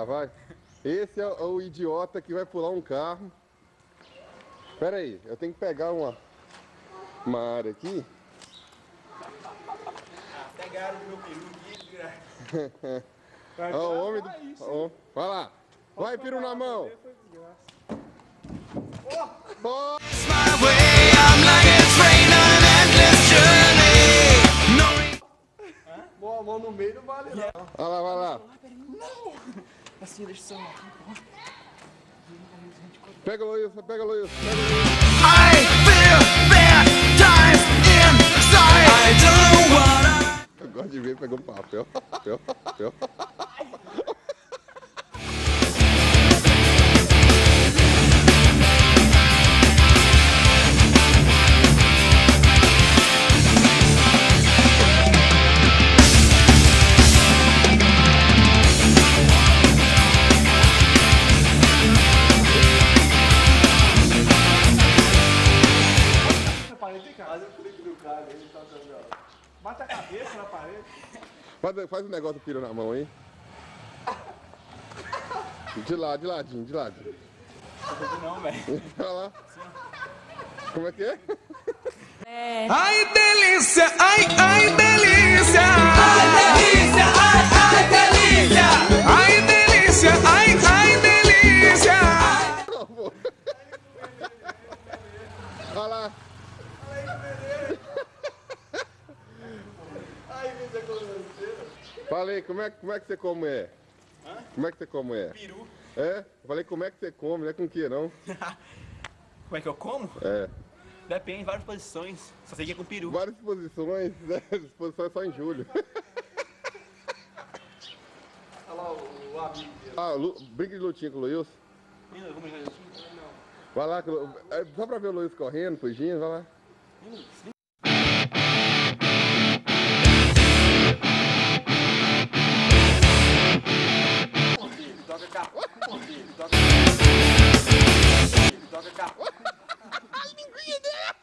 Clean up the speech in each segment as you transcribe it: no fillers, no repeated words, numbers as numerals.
lá, vai. Esse é o idiota que vai pular um carro. Pera aí, eu tenho que pegar uma área aqui. Pegaram o meu peru aqui, Ó, o homem do... Ó, vai lá. Vai, peru na mão. Oh. Boa, a mão no meio não vale não. Vai lá, vai lá. Não! Assim, deixa eu só. Pega o Luilson, pega o Luilson. I feel bad times inside. I don't wanna. Eu gosto de ver pegando papel. Papel. Faz o clique do cara, ele tá dando. Bate a cabeça na parede. Faz um negócio do peru na mão aí. De ladinho. Não, velho. Olha lá. Como é que é? Ai delícia, ai delícia. Ai delícia, ai delícia. Ai delícia, ai delícia. Olha lá. Falei, como é que você come é? Hã? Como é que você come é? Peru. É? Eu falei, como é que você come, não é com que não? Como é que eu como? É. Depende de várias posições. Só sei que é com peru. Várias exposições, né? Exposições só em julho. Olha lá o amigo dele. Ah, brinca de lutinha com o Luilson. Não. Vai lá, só pra ver o Luilson correndo, fugindo, vai lá. Toca cá. Toca cá. A linguinha dela!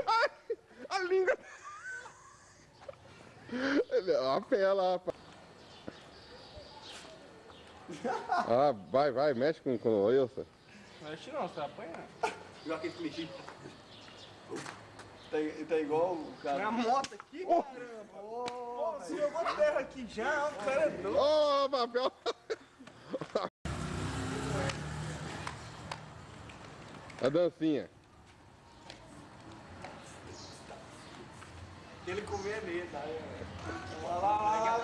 Ai, a língua! A pé lá, rapaz. Ah, vai, mexe com o Wilson. Mexe não, você apanha. Igual aquele clichê. Tá igual o cara. Minha moto aqui, caramba. Ô, se jogou terra aqui já, o cara é doido. Ô, papel! A dancinha. Ele comer nele, tá? Olha lá,